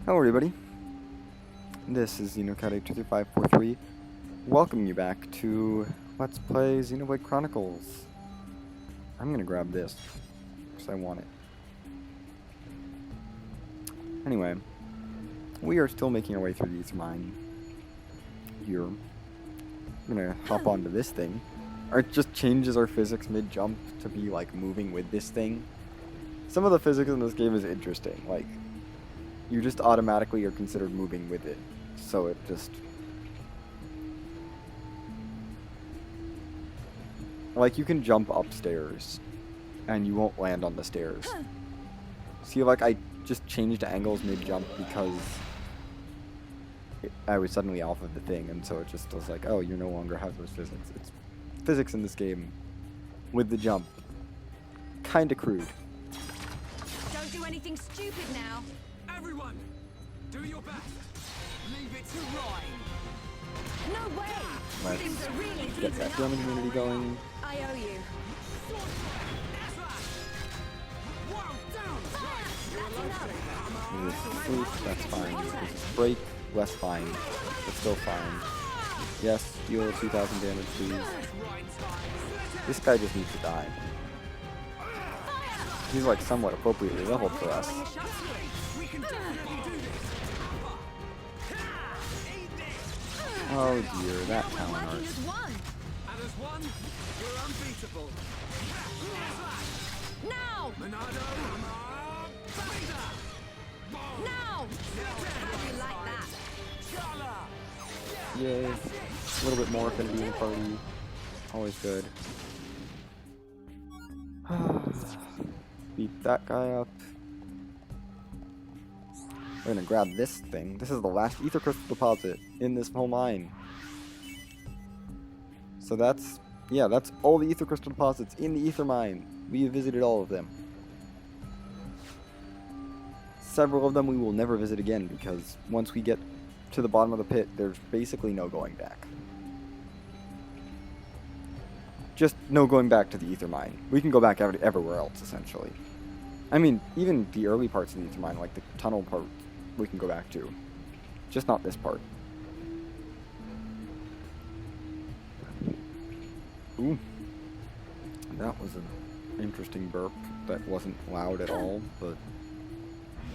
Hello everybody, this is Xenoblade 23543, welcoming you back to Let's Play Xenoblade Chronicles. I'm gonna grab this, because I want it. Anyway, we are still making our way through the Ether Mine here. I'm gonna hop onto this thing. It just changes our physics mid-jump to be like moving with this thing. Some of the physics in this game is interesting, like you just automatically are considered moving with it. So it just... like, you can jump upstairs, and you won't land on the stairs. See, like, I just changed angles mid-jump because I was suddenly off of the thing, and so it just was like, oh, you no longer have those physics. It's physics in this game with the jump. Kinda crude. Don't do anything stupid now. Everyone, do your best. Leave it to Ryan. No way. Let's Things are really get that damage immunity going. I owe you. This is sleep, that's fine. This is break, less fine, but still fine. Yes, deal 2,000 damage, please. This guy just needs to die. He's like somewhat appropriately leveled for us. Oh dear, that talent art. And as one, you're unbeatable. Now! Monado, Now! You like that? Yay. A little bit more affinity in the party. Always good. Beat that guy up. We're gonna grab this thing. This is the last ether crystal deposit in this whole mine. So that's, yeah, that's all the ether crystal deposits in the ether mine. We have visited all of them. Several of them we will never visit again because once we get to the bottom of the pit, there's basically no going back. Just no going back to the ether mine. We can go back everywhere else, essentially. I mean, even the early parts of the ether mine, like the tunnel part, we can go back to. Just not this part. Ooh. That was an interesting burp that wasn't loud at all, but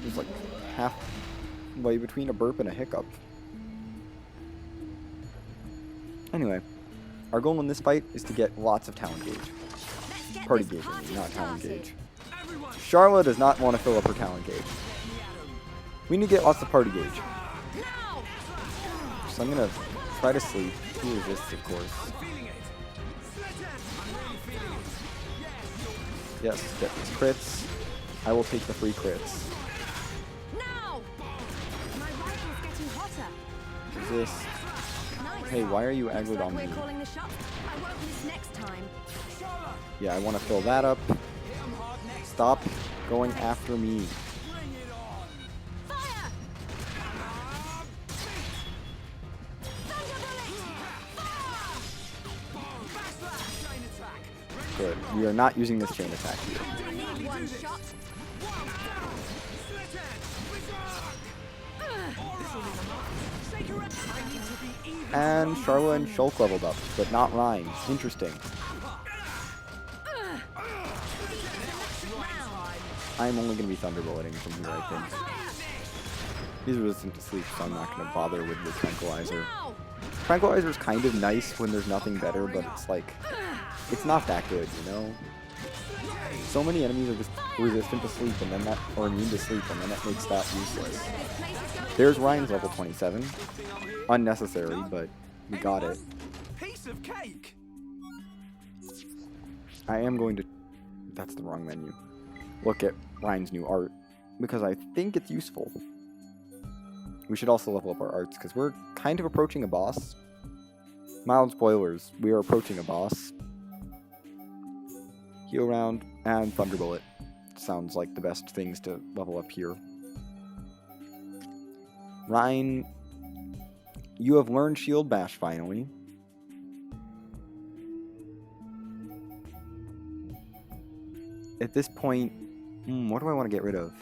it was like halfway between a burp and a hiccup. Anyway, our goal in this fight is to get lots of talent gauge. Party gauge, I mean, not talent gauge. Charla does not want to fill up her talent gauge. We need to get lots of party gauge. So I'm gonna try to sleep. He resists, of course. Yes, get these crits. I will take the free crits. Now! My rifle's getting hotter. Resist. Hey, why are you aggroed on me? We're calling the shots. I won't miss next time. Yeah, I want to fill that up. Stop going after me. Fire! Good. We are not using this chain attack here. I need one shot. And Charla and Shulk leveled up, but not Ryan. Interesting. I'm only going to be thunderbolting from here, I think. He's resistant to sleep, so I'm not going to bother with the tranquilizer. Tranquilizer's kind of nice when there's nothing better, but it's like, it's not that good, you know? So many enemies are just resistant to sleep, and then that, or immune to sleep, and then that makes that useless. There's Ryan's level 27. Unnecessary, but we got it. Piece of cake. I am going to, that's the wrong menu, look at Ryan's new art, because I think it's useful. We should also level up our arts, because we're kind of approaching a boss. Mild spoilers, we are approaching a boss. Heal round, and Thunderbolt. Sounds like the best things to level up here. Ryan, you have learned Shield Bash finally. At this point, what do I want to get rid of?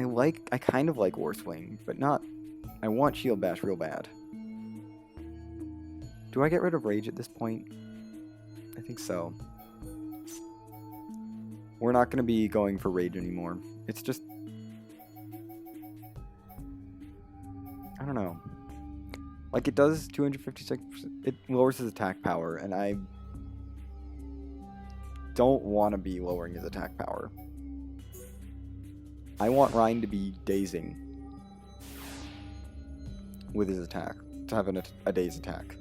I kind of like War Swing, but not... I want Shield Bash real bad. Do I get rid of Rage at this point? I think so. We're not going to be going for Rage anymore. It's just... I don't know. Like, it does 256%. It lowers his attack power, and I don't want to be lowering his attack power. I want Ryan to be dazing with his attack, to have a daze attack.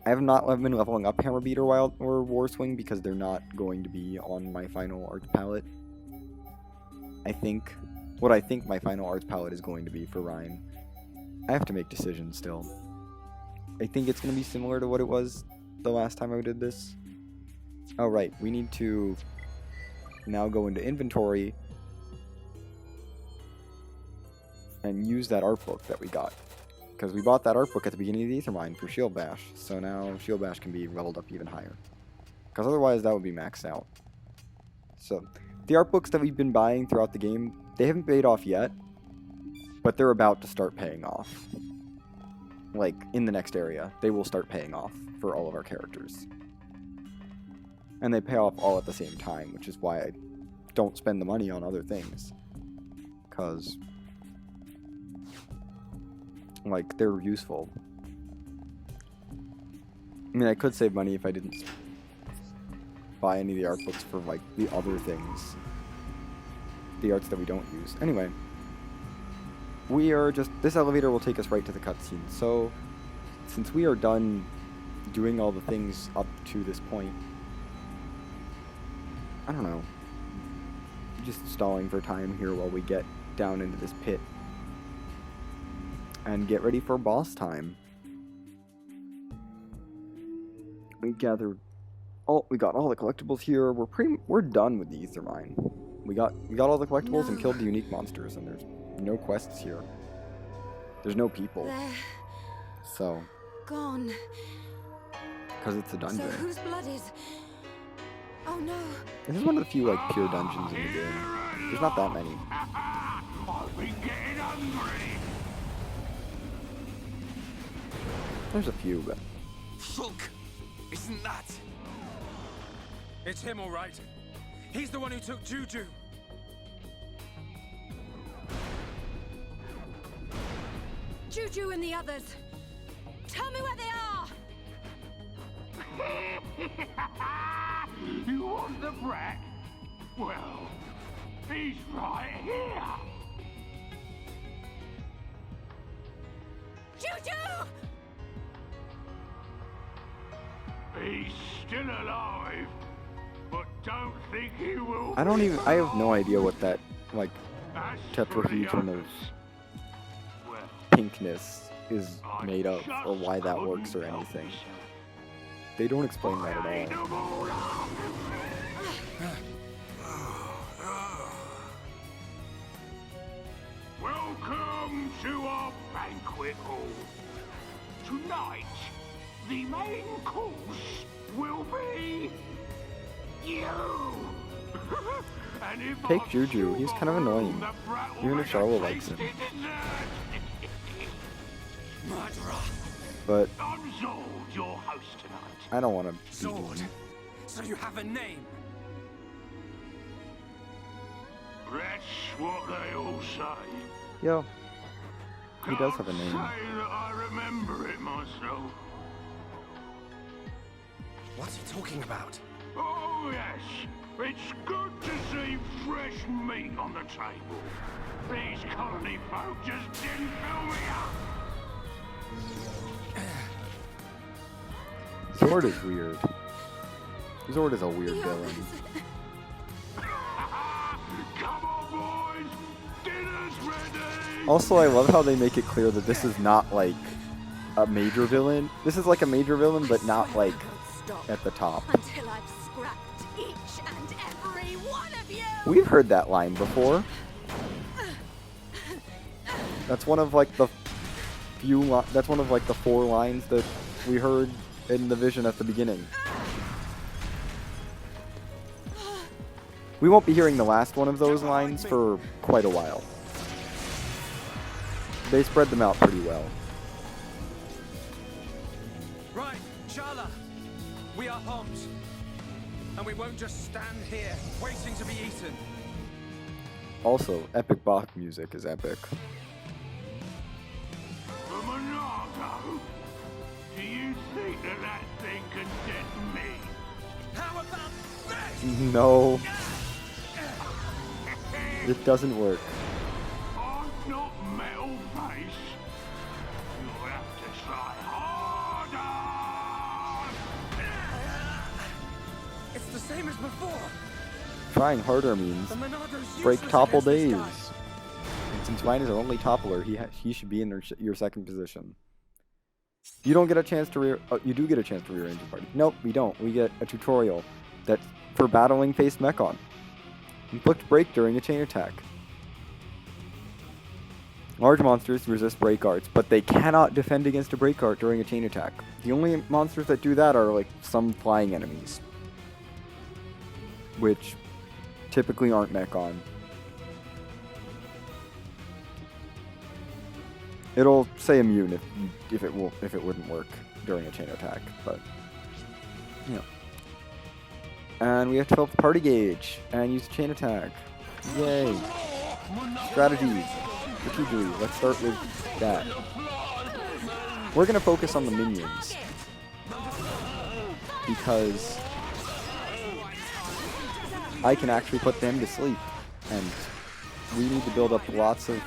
I have not been leveling up Hammer Beat or War Swing because they're not going to be on my final arts palette. I think my final arts palette is going to be for Ryan. I have to make decisions still. I think it's going to be similar to what it was the last time I did this. Oh right, we need to now go into inventory and use that art book that we got. Because we bought that art book at the beginning of the Aether Mine for Shield Bash, so now Shield Bash can be leveled up even higher. Because otherwise that would be maxed out. So, the art books that we've been buying throughout the game, they haven't paid off yet, but they're about to start paying off. Like, in the next area, they will start paying off for all of our characters. And they pay off all at the same time, which is why I don't spend the money on other things. Because, like, they're useful. I mean, I could save money if I didn't buy any of the art books for, like, the other things. The arts that we don't use. Anyway. We are just... This elevator will take us right to the cutscene. So, since we are done doing all the things up to this point, I don't know. Just stalling for time here while we get down into this pit. And get ready for boss time. We gathered... Oh, we got all the collectibles here. We're done with the Aether Mine. We got all the collectibles and killed the unique monsters, and there's no quests here. There's no people. They're So... gone. Because it's a dungeon. So whose blood is... Oh no. This is one of the few, like, pure dungeons in the game. There's not that many. I've been getting hungry. There's a few, but... Look, isn't that? It's him, all right. He's the one who took Juju. Juju and the others. Tell me where they are. You want the brat? Well, he's right here. Juju! He's still alive, but don't think he will. I have no idea what that, like, As for the tetrahedron of others, well, pinkness is I made of, or just why that couldn't works or help anything. myself. They don't explain that I at all. them all up. Welcome to our banquet hall. Tonight, the main course will be you. And if Take I'm Juju, he's kind of sure annoying, the brat will even make if a Charlotte likes him. tasty dessert. Murderer, But I'm Zold, your host tonight. I don't want to be Zold, him. so you have a name? That's what they all say. Yo, he does have a Can't name. say that I remember it myself. What's he talking about? Oh yes, it's good to see fresh meat on the table. These colony folk just didn't fill me up. Zord is weird. Zord is a weird The villain. others. Come on, boys, dinner's ready. Also, I love how they make it clear that this is not, like, a major villain. This is like a major villain, but not, like, Stop at the top. until I've scrapped each and every one of you. We've heard that line before. That's one of, like, the that's one of, like, the 4 lines that we heard in the vision at the beginning. We won't be hearing the last one of those lines for quite a while. They spread them out pretty well. Right, Shala. We are Homs. And we won't just stand here, waiting to be eaten. Also, epic boss music is epic. The Monardo? Do you think that thing can get me? How about this? No. It doesn't work. I'm not metal face. You'll have to try harder. It's the same as before. Trying harder means The Monardo's break useless topple against this days. guy. And since Ryan is our only toppler, he should be in your second position. You don't get a chance to you do get a chance to rearrange the party. Nope, we don't. We get a tutorial that for battling face Mechon. Inflict break during a chain attack. Large monsters resist break arts, but they cannot defend against a break art during a chain attack. The only monsters that do that are like some flying enemies, which typically aren't Mechon. It'll say immune if it wouldn't work during a chain attack, but yeah. And we have to fill up the party gauge and use chain attack. Yay! Strategies. Strategy. Let's start with that. We're gonna focus on the minions because I can actually put them to sleep, and we need to build up lots of.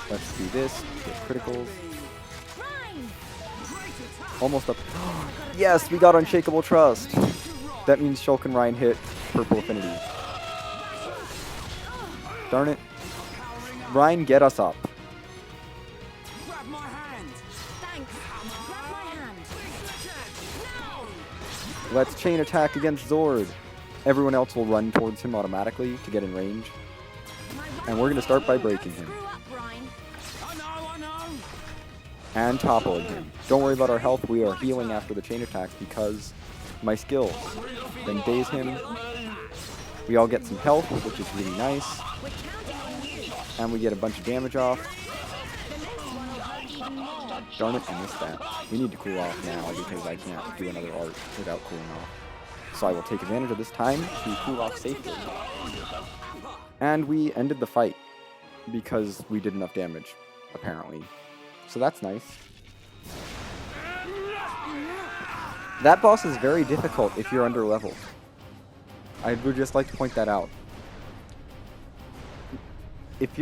Let's do this. Get criticals. Almost up. Yes, we got Unshakable Trust. That means Shulk and Ryan hit purple affinity. Darn it. Ryan, get us up. Grab my hand. Thanks. Grab my hand. Let's chain attack against Zord. Everyone else will run towards him automatically to get in range. And we're going to start by breaking him. Screw up, Ryan. I know. And toppling him. Don't worry about our health. We are healing after the chain attacks because my skill. Then daze him. We all get some health, which is really nice. We're counting on you. And we get a bunch of damage off. The next one will hurt even more. Darn it, I missed that. We need to cool off now because I can't do another art without cooling off. So I will take advantage of this time to cool off safely. And we ended the fight because we did enough damage, apparently. So that's nice. That boss is very difficult if you're under leveled. I would just like to point that out. If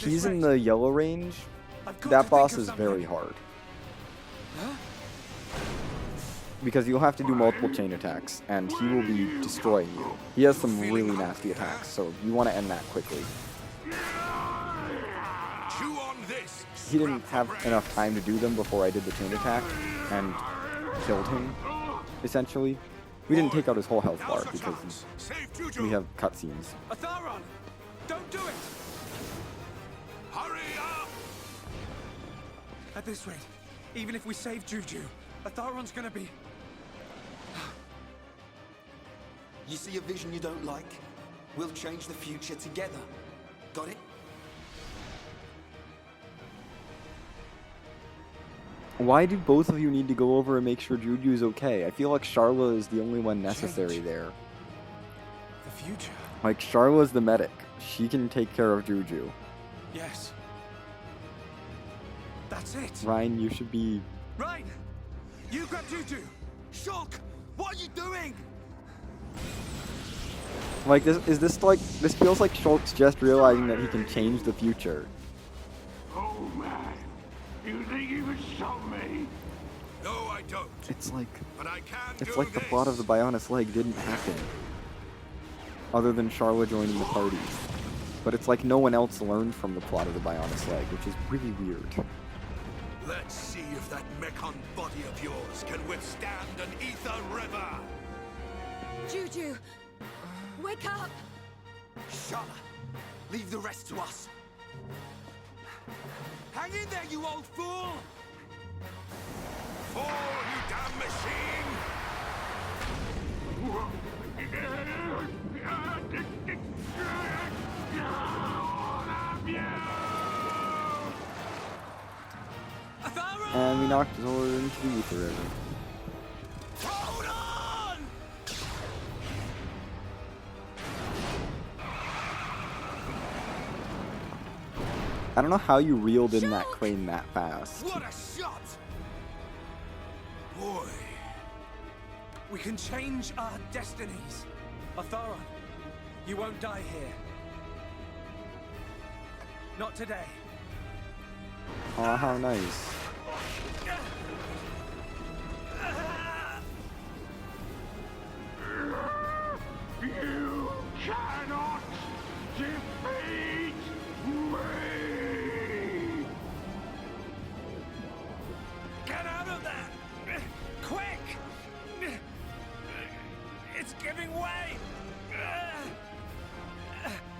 he's in the yellow range, that boss is very hard. Because you'll have to do multiple chain attacks, and he will be destroying you. He has some really nasty attacks, so you want to end that quickly. He didn't have enough time to do them before I did the chain attack, and killed him, essentially. We didn't take out his whole health bar, because we have cutscenes. Atharon, don't do it! Hurry up! At this rate, even if we save Juju, Atharon's gonna be... You see a vision you don't like? We'll change the future together. Got it? Why do both of you need to go over and make sure Juju's okay? I feel like Sharla is the only one necessary there. The future? Like, Sharla's the medic. She can take care of Juju. Yes. That's it. Ryan, you should be... Right! You grab Juju! Shulk! What are you doing? Like, this feels like Shulk's just realizing that he can change the future. Oh man, you think you can stop me? No, I don't. It's like... But I can It's like the plot of the Bionis Leg didn't happen. Other than Sharla joining the party. But it's like no one else learned from the plot of the Bionis Leg, which is really weird. Let's see if that Mechon body of yours can withstand an ether river. Juju, wake up. Shala, leave the rest to us. Hang in there, you old fool! Fall, you damn machine! knocked his horse into the ether river. Hold on! I don't know how you reeled in that crane that fast. What a shot! Boy. We can change our destinies. Atharon, you won't die here. Not today. Aw, how nice. You cannot defeat me! Get out of there! Quick! It's giving way!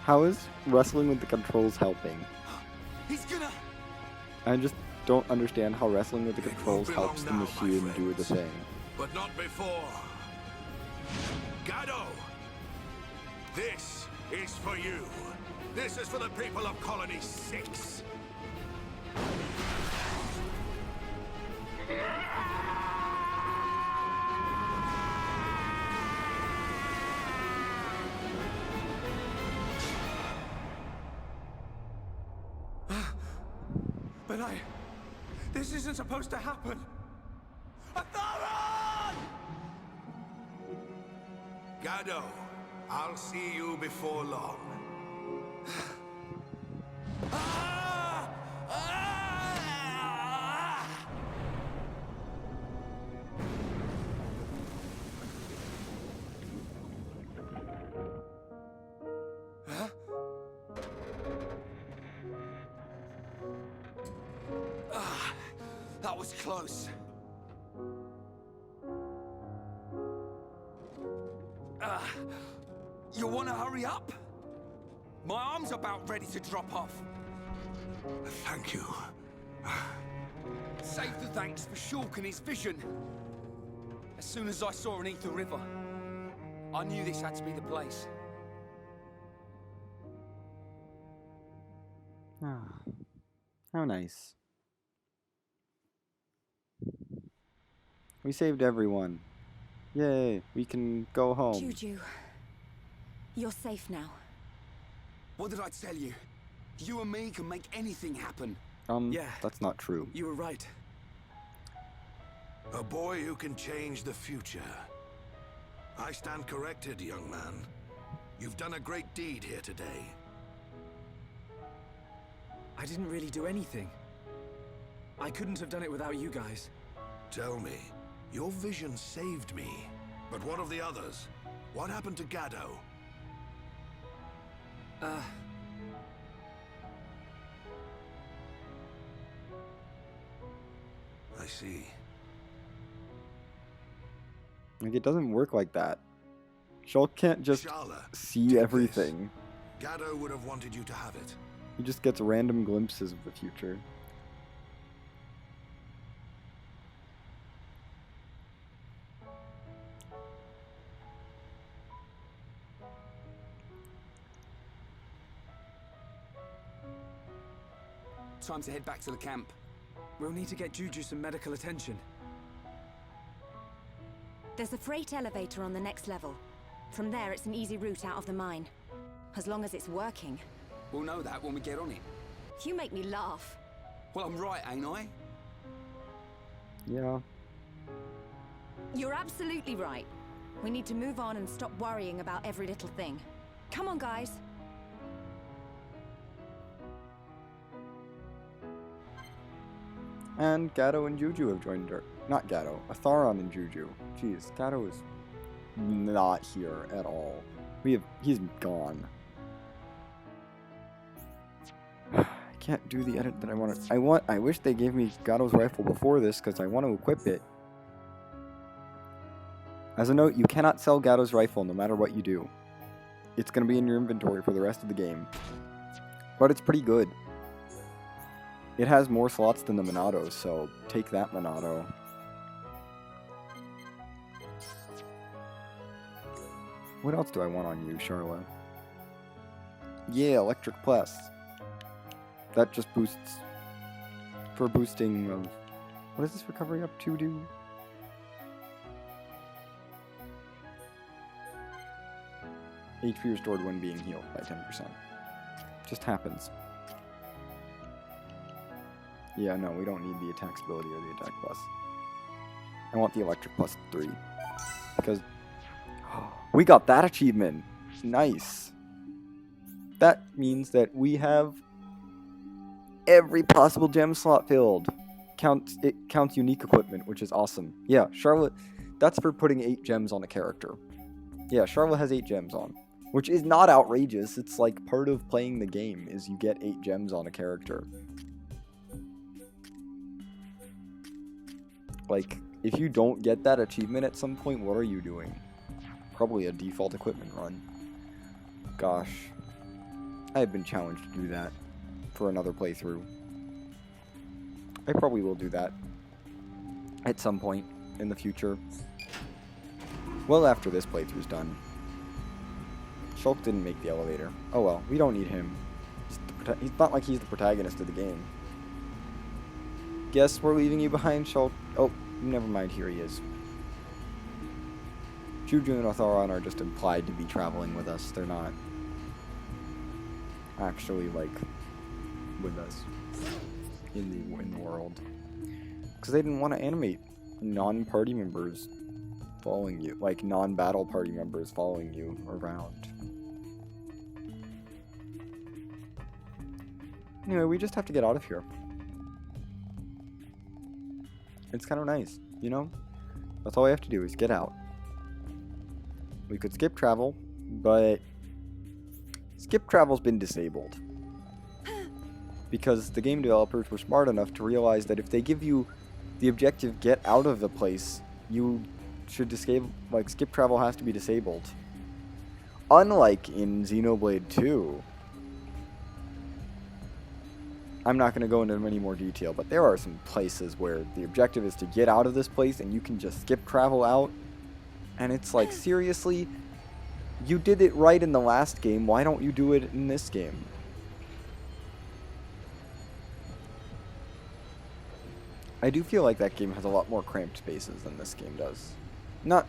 How is wrestling with the controls helping? He's gonna... I just don't understand how wrestling with the It won't controls be helps the long now, my machine do the friends. thing. But not before. Gado! This is for you. This is for the people of Colony 6. But this isn't supposed to happen. Atharon! Gado, I'll see you before long. Ah! Ah! Huh? That was close. You wanna hurry up? My arm's about ready to drop off. Thank you. Save the thanks for Shulk and his vision. As soon as I saw an ether river, I knew this had to be the place. Ah, how nice. We saved everyone. Yay, we can go home. Juju, you're safe now. What did I tell you? You and me can make anything happen. Yeah. That's not true. You were right. A boy who can change the future. I stand corrected, young man. You've done a great deed here today. I didn't really do anything. I couldn't have done it without you guys. Tell me, your vision saved me. But what of the others? What happened to Gado? I see. Like, it doesn't work like that. Shulk can't just Shala, see take everything. this. Gado would have wanted you to have it. He just gets random glimpses of the future. Time to head back to the camp. We'll need to get Juju some medical attention. There's a freight elevator on the next level. From there, it's an easy route out of the mine. As long as it's working. We'll know that when we get on it. You make me laugh. Well, I'm right, ain't I? Yeah. You're absolutely right. We need to move on and stop worrying about every little thing. Come on, guys. And Gado and Juju have joined her. Not Gado, Atharon and Juju. Jeez, Gado is not here at all. He's gone. I can't do the edit that I wanted. I wish they gave me Gado's rifle before this because I want to equip it. As a note, you cannot sell Gado's rifle no matter what you do. It's going to be in your inventory for the rest of the game. But it's pretty good. It has more slots than the Monado, so take that, Monado. What else do I want on you, Charlotte? Yeah, Electric Plus. That just boosts... for boosting of What is this recovery up to do? HP restored when being healed by 10%. Just happens. Yeah, no, we don't need the attack ability or the attack plus. I want the electric plus 3. Because we got that achievement! Nice! That means that we have every possible gem slot filled. It counts unique equipment, which is awesome. Yeah, Charlotte, that's for putting 8 gems on a character. Yeah, Charlotte has 8 gems on. Which is not outrageous. It's like part of playing the game is you get 8 gems on a character. Like, if you don't get that achievement at some point, what are you doing? Probably a default equipment run. Gosh. I have been challenged to do that for another playthrough. I probably will do that at some point in the future. Well after this playthrough's done. Shulk didn't make the elevator. Oh well, we don't need him. He's not like he's the protagonist of the game. Guess we're leaving you behind, Shulk. Oh, never mind, here he is. Juju and Otharon are just implied to be traveling with us. They're not actually, like, with us in the world. Because they didn't want to animate non-party members following you. Like, non-battle party members following you around. Anyway, we just have to get out of here. It's kind of nice, you know? That's all we have to do is get out. We could skip travel, but skip travel's been disabled. Because the game developers were smart enough to realize that if they give you the objective get out of the place, you should disable, like, skip travel has to be disabled. Unlike in Xenoblade 2. I'm not going to go into any more detail, but there are some places where the objective is to get out of this place and you can just skip travel out. And it's like, seriously? You did it right in the last game, why don't you do it in this game? I do feel like that game has a lot more cramped spaces than this game does. Not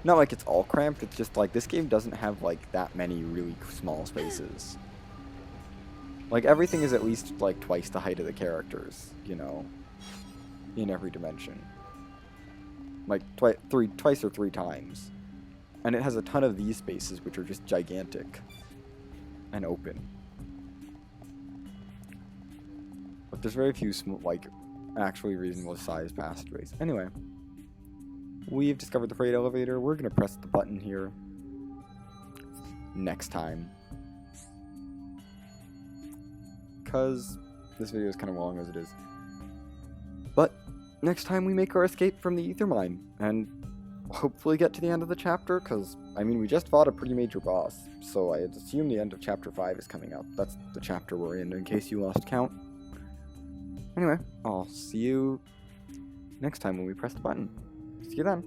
like it's all cramped, it's just like this game doesn't have like that many really small spaces. Like everything is at least like twice the height of the characters, you know, in every dimension. Like twice or 3 times. And it has a ton of these spaces which are just gigantic and open. But there's very few like actually reasonable sized passageways. Anyway, we've discovered the freight elevator. We're going to press the button here next time. Because this video is kind of long as it is. But next time we make our escape from the ether mine and hopefully get to the end of the chapter, because, I mean, we just fought a pretty major boss, so I assume the end of chapter 5 is coming up. That's the chapter we're in case you lost count. Anyway, I'll see you next time when we press the button. See you then.